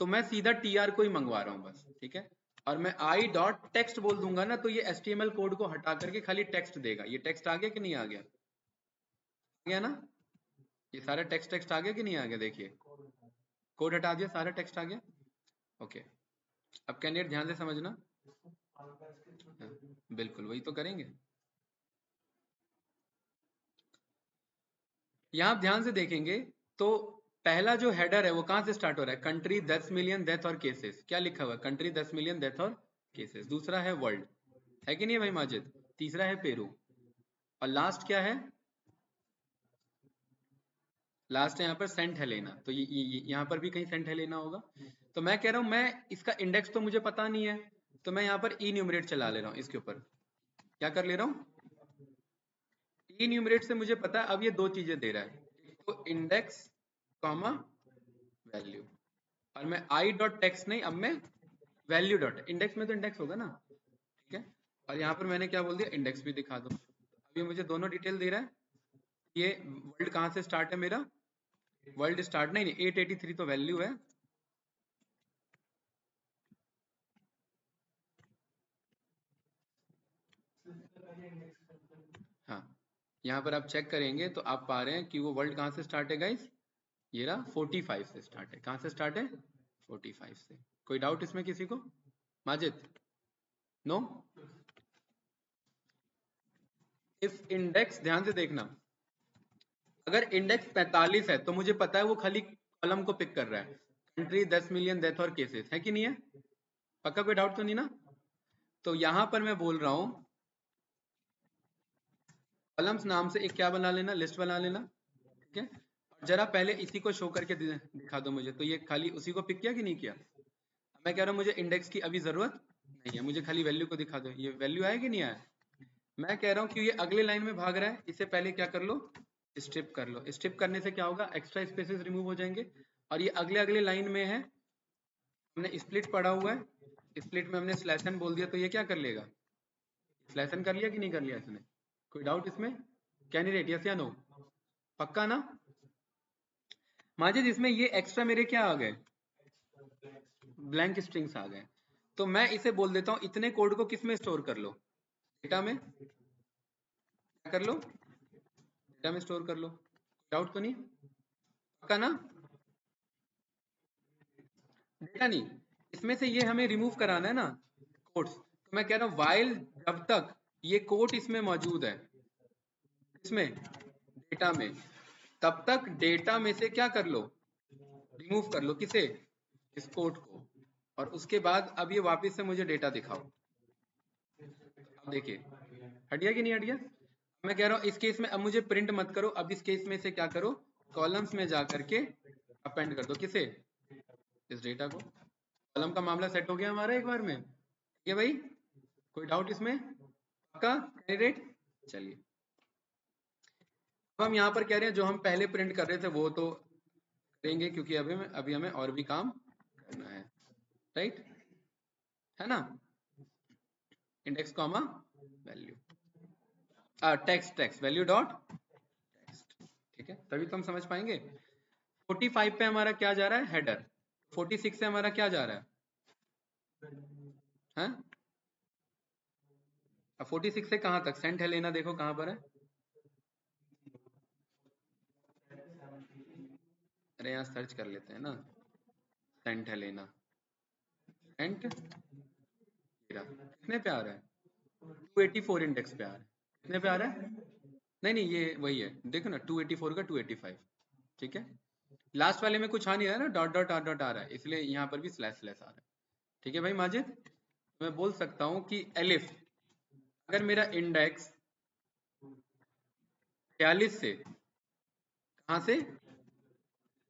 [SPEAKER 1] तो मैं सीधा TR को ही मंगवा रहा हूं बस। ठीक है, और मैं आई डॉट टेक्स्ट बोल दूंगा ना, तो ये HTML कोड को हटा करके खाली टेक्स्ट देगा। ये टेक्स्ट आ गया कि नहीं आ गया, आ गया ना, ये सारा टेक्स्ट टेक्स्ट आ गया कि नहीं आ गया, देखिए कोड हटा दिया, सारा टेक्स्ट आ गया। ओके, अब कैंडिडेट ध्यान से समझना, हाँ, बिल्कुल वही तो करेंगे। यहाँ आप ध्यान से देखेंगे तो पहला जो हेडर है वो कहां से स्टार्ट हो रहा है, कंट्री 10 मिलियन डेथ और केसेस, क्या लिखा हुआ है, कंट्री 10 मिलियन डेथ और केसेस। दूसरा है वर्ल्ड, है कि नहीं है भाई माजिद। तीसरा है पेरू, और लास्ट क्या है, लास्ट है यहाँ पर सेंट हेलेना। तो यहाँ पर भी कहीं सेंट हेलेना होगा। तो मैं कह रहा हूं, मैं इसका इंडेक्स तो मुझे पता नहीं है, तो मैं यहाँ पर इन्यूमरेट चला ले रहा हूँ इसके ऊपर। क्या कर ले रहा हूँ, इन्यूमरेट से मुझे पता है अब ये दो चीजें दे रहा है, तो इंडेक्स कॉमा वैल्यू, और मैं आई डॉट टेक्स्ट नहीं, अब मैं वैल्यू डॉट, इंडेक्स में तो इंडेक्स होगा ना। ठीक है, और यहाँ पर मैंने क्या बोल दिया, इंडेक्स भी दिखा दो। अब ये मुझे दोनों डिटेल दे रहा है। ये वर्ल्ड कहाँ से स्टार्ट है मेरा, वर्ल्ड स्टार्ट नहीं 883 तो वैल्यू है, हाँ। यहाँ पर आप चेक करेंगे तो आप पा रहे हैं कि वो वर्ल्ड कहाँ से स्टार्ट है गाइस, ये रहा 45 से स्टार्ट है। कहाँ से स्टार्ट है, 45 से। कोई डाउट इसमें किसी को, माजिद, नो। इफ इंडेक्स, ध्यान से देखना, अगर इंडेक्स 45 है तो मुझे पता है वो खाली कॉलम को पिक कर रहा है, कंट्री 10 मिलियन डेथ और केसेस, है कि नहीं है, पक्का, कोई डाउट तो नहीं ना। तो यहां पर मैं बोल रहा हूं कॉलम्स नाम से एक क्या बना लेना, लिस्ट बना लेना। ठीक है, और जरा पहले इसी को शो करके दिखा दो मुझे, तो ये खाली उसी को पिक किया कि नहीं किया। मैं कह रहा हूं मुझे इंडेक्स की अभी जरूरत नहीं है, मुझे खाली वैल्यू को दिखा दो, ये वैल्यू आया कि नहीं आया। मैं कह रहा हूं कि ये अगले लाइन में भाग रहा है, इससे पहले क्या कर लो, स्ट्रिप कर लो। स्ट्रिप करने से क्या होगा, एक्स्ट्रा स्पेसेस रिमूव हो जाएंगे। और ये अगले अगले लाइन में है, हमने स्प्लिट पढ़ा हुआ है, स्प्लिट में हमने स्लैश एन बोल दिया, तो ये क्या कर लेगा, स्लैश एन कर लिया कि नहीं कर लिया इसने, कोई डाउट इसमें, कैंडिडेट यस या नो, पक्का ना। माजिद इसमें ये एक्स्ट्रा मेरे क्या आ गए, ब्लैंक स्ट्रिंग्स आ गए, तो मैं इसे बोल देता हूं इतने कोड को किस में स्टोर कर लो, डेटा में, क्या कर लो, डेटा में स्टोर कर लो। डाउट तो नहीं, पक्का ना, डेटा नहीं, इसमें से ये हमें रिमूव कराना है ना कोट्स, तो मैं कह रहा हूं वाइल जब तक ये कोट इसमें मौजूद है, इसमें डेटा में, तब तक डेटा में से क्या कर लो, रिमूव कर लो, किसे, इस कोट को। और उसके बाद अब ये वापस से मुझे डेटा दिखाओ। अब देखिए हट गया कि नहीं हट गया। मैं कह रहा हूँ इस केस में अब मुझे प्रिंट मत करो, अब इस केस में से क्या करो, कॉलम्स में जा करके अपेंड कर दो। किसे? इस डेटा को। कॉलम का मामला सेट हो गया हमारा एक बार में, ठीक है भाई? कोई डाउट इसमें? पक्का कैंडिडेट? चलिए अब हम यहाँ पर कह रहे हैं जो हम पहले प्रिंट कर रहे थे वो तो करेंगे, क्योंकि अभी हमें और भी काम करना है, राइट? है ना? Index comma value, text value dot text, ठीक है? तभी तो हम समझ पाएंगे। 45 पे हमारा क्या जा रहा है? हेडर। 46 से हमारा क्या जा रहा है? हैं? अब 46 से कहाँ तक? सेंट हेलेना देखो कहाँ पर है। अरे यहाँ सर्च कर लेते हैं ना, सेंट हेलेना। सेंट कितने पे आ रहा है? 284 इंडेक्स पे आ रहा है। कितने पे आ रहा है? नहीं नहीं ये वही है, देखो ना 284 का 285, ठीक है? लास्ट वाले में कुछ आ नहीं रहा ना, डॉट डॉट डॉट आ रहा है, इसलिए यहाँ पर भी स्लैश स्लैश आ रहा है, ठीक है भाई माजिद? मैं बोल सकता हूँ कि एलिफ, अगर मेरा इंडेक्स 46 से, कहाँ से?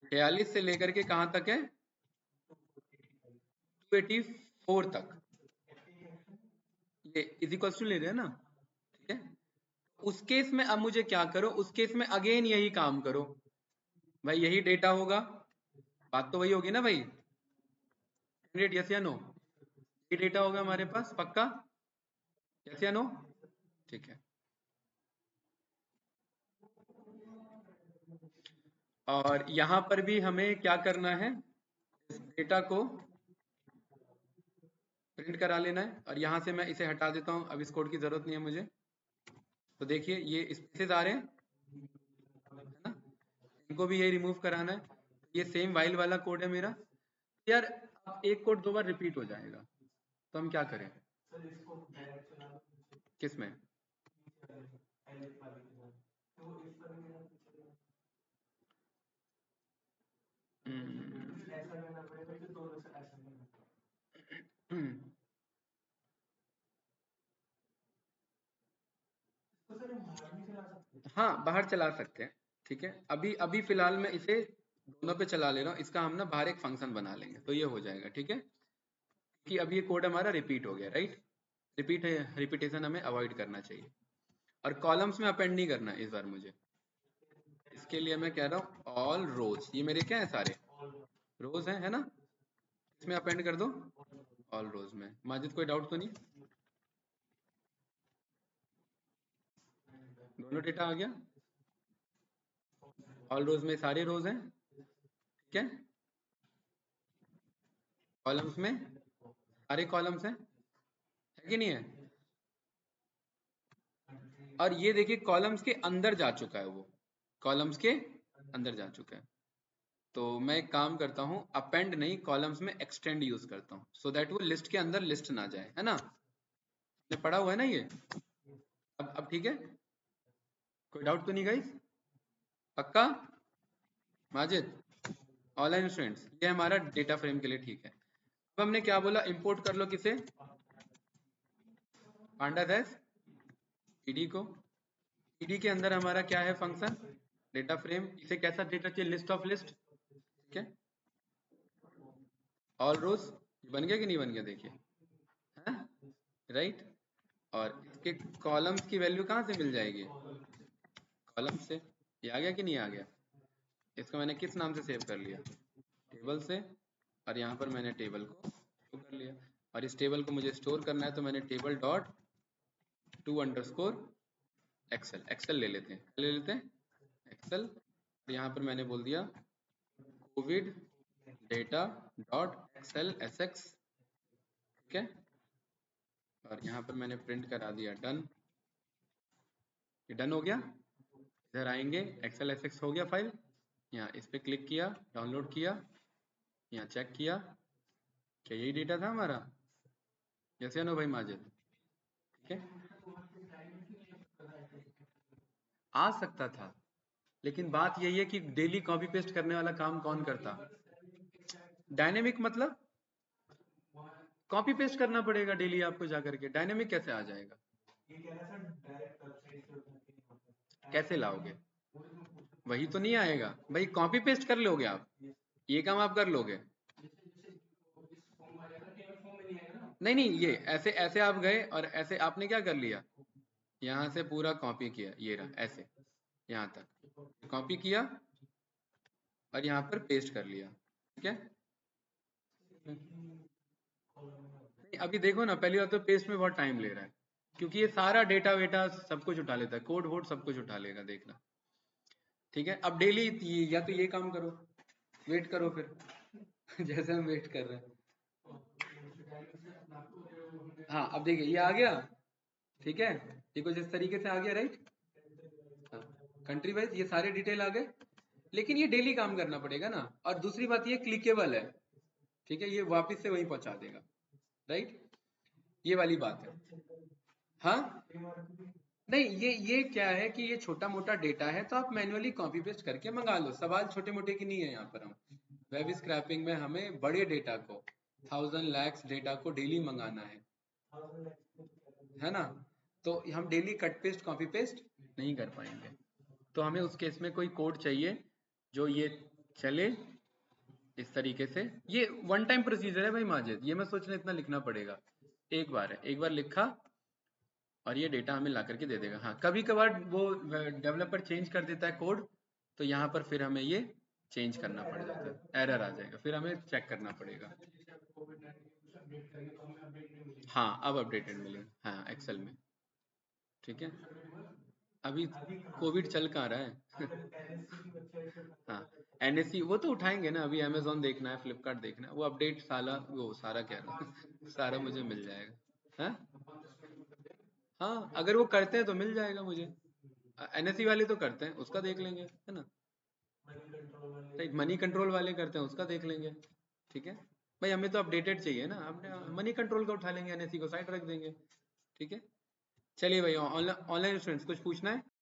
[SPEAKER 1] 46 से लेकर के कहाँ तक है? 284 तक, ये इज इक्वल टू ले रहे हैं ना, ठीक है? उस केस में अब मुझे क्या करो, उस केस में अगेन यही काम करो भाई, यही डेटा होगा, बात तो वही होगी ना भाई? यस या नो? ये डेटा होगा हमारे पास, पक्का? यस या नो? ठीक है। और यहां पर भी हमें क्या करना है, इस डेटा को प्रिंट करा लेना है। और यहां से मैं इसे हटा देता हूं, अब इस कोड की जरूरत नहीं है मुझे। तो देखिए ये स्पेसेस आ रहे हैं, है ना? इनको भी ये रिमूव कराना है। ये सेम वाइल वाला कोड है मेरा यार। अब एक कोड दो बार रिपीट हो जाएगा तो हम क्या करें? किसमें? हाँ बाहर चला सकते हैं, ठीक है? अभी अभी फिलहाल मैं इसे दोनों पे चला ले रहा हूँ, इसका हम ना बाहर एक फंक्शन बना लेंगे तो ये हो जाएगा, ठीक है? कि अब ये कोड हमारा रिपीट हो गया, राइट? रिपीटेशन हमें अवॉइड करना चाहिए। और कॉलम्स में अपेंड नहीं करना इस बार मुझे, इसके लिए मैं कह रहा हूँ ऑल रोज, ये मेरे क्या है, सारे रोज हैं, है ना? इसमें अपेंड कर दो ऑल रोज में। माजिद कोई डाउट तो नहीं? दोनों डेटा आ गया, ऑल रोज में सारे रोज हैं, ठीक है? कॉलम्स में सारे कॉलम्स हैं, है कि नहीं है? और ये देखिए कॉलम्स के अंदर जा चुका है, वो कॉलम्स के अंदर जा चुका है। तो मैं एक काम करता हूँ, अपेंड नहीं, कॉलम्स में एक्सटेंड यूज करता हूँ, सो दैट वो लिस्ट के अंदर लिस्ट ना जाए, है ना? आपने पढ़ा हुआ है ना ये? अब ठीक है, कोई डाउट तो नहीं गाइस? पक्का माजिद? ऑनलाइन स्टूडेंट्स, ये हमारा डेटा फ्रेम के लिए ठीक है। अब हमने क्या बोला, इंपोर्ट कर लो किसे? पांडास ईडी को। ईडी के अंदर हमारा क्या है फंक्शन? Data frame. इसे कैसा डेटा चाहिए? लिस्ट ऑफ लिस्ट, ठीक है? ऑल रोज बन गया कि नहीं बन गया? देखिए, है राइट? और इसके कॉलम्स की वैल्यू कहाँ से मिल जाएगी? कॉलम से। ये आ गया कि नहीं आ गया? इसको मैंने किस नाम से सेव कर लिया? टेबल से। और यहाँ पर मैंने टेबल को सेव कर लिया। और इस टेबल को मुझे स्टोर करना है तो मैंने table dot to underscore excel, excel ले लेते हैं, ले लेते हैं एक्सेल। और यहाँ पर मैंने बोल दिया covid data dot excel SX, ठीक है? और यहाँ पर मैंने प्रिंट करा दिया डन। ये डन हो गया। इधर आएंगे, एक्सेल एसएक्स हो गया फाइल, यहाँ इस पर क्लिक किया, डाउनलोड किया, यहाँ चेक किया, क्या यही डेटा था हमारा? यस या नो भाई माजिद? ठीक है, आ सकता था, लेकिन बात यही है कि डेली कॉपी पेस्ट करने वाला काम कौन करता? डायनेमिक मतलब कॉपी पेस्ट करना पड़ेगा डेली आपको जा करके, डायनेमिक कैसे आ जाएगा?
[SPEAKER 3] ये कह रहा सर डायरेक्ट वेबसाइट से उठा के यहाँ पर
[SPEAKER 1] कैसे लाओगे? वही तो नहीं आएगा भाई, कॉपी पेस्ट कर लोगे आप, ये काम आप कर लोगे। नहीं नहीं, ये ऐसे ऐसे आप गए और ऐसे आपने क्या कर लिया, यहाँ से पूरा कॉपी किया, ये रहा ऐसे, यहाँ तक कॉपी किया और यहाँ पर पेस्ट कर लिया, ठीक है। नहीं, अभी देखो ना, पहली बात तो पेस्ट में बहुत टाइम ले रहा है, क्योंकि ये सारा डेटा वेटा सब कुछ उठा लेता है, कोड वोड सब कुछ उठा लेगा, देखना, ठीक है। अब डेली या तो ये काम करो, वेट करो फिर जैसे हम वेट कर रहे हैं। हाँ, अब देखिए ये आ गया, ठीक है, ये कुछ इस तरीके से आ गया, राइट। हाँ, कंट्री वाइज ये सारे डिटेल आ गए, लेकिन ये डेली काम करना पड़ेगा ना। और दूसरी बात ये क्लिकेबल है, ठीक है, ये वापस से वहीं पहुंचा देगा, राइट, ये वाली बात है। हाँ नहीं, ये क्या है कि ये छोटा मोटा डेटा है तो आप मैन्युअली कॉपी पेस्ट करके मंगा लो, सवाल छोटे मोटे की नहीं है यहाँ पर। हम वेब स्क्रैपिंग में हमें बड़े डेटा को, 1000 lakhs डेटा को डेली मंगाना है ना, तो हम daily cut paste copy paste नहीं कर पाएंगे। तो हमें उस केस में कोई कोड चाहिए जो ये चले इस तरीके से। ये वन टाइम प्रोसीजर है भाई माजिद, ये मैं सोच रहा इतना लिखना पड़ेगा, एक बार है, एक बार लिखा और ये डेटा हमें ला करके दे देगा। हाँ, कभी कभार वो डेवलपर चेंज कर देता है कोड, तो यहाँ पर फिर हमें ये चेंज करना पड़ जाता है, एरर आ जाएगा, फिर हमें चेक करना पड़ेगा। हाँ, अब अपडेटेड मिलेगा, हाँ एक्सेल में, ठीक है। अभी कोविड चल कहाँ रहा है हाँ, एनएससी वो तो उठाएंगे ना, अभी अमेजोन देखना है, फ्लिपकार्ट देखना है, वो अपडेट साला, वो सारा कह रहा हूँ सारा मुझे मिल जाएगा। हाँ हाँ, अगर वो करते हैं तो मिल जाएगा मुझे, एनएससी वाले तो करते हैं, उसका देख लेंगे, है ना। राइट, मनी कंट्रोल वाले करते हैं, उसका देख लेंगे, ठीक है। भाई हमें तो अपडेटेड चाहिए ना, हमने मनी कंट्रोल का उठा लेंगे, एनएससी को साइड रख देंगे, ठीक है। चलिए भाई, ऑनलाइन स्टूडेंट्स कुछ पूछना है?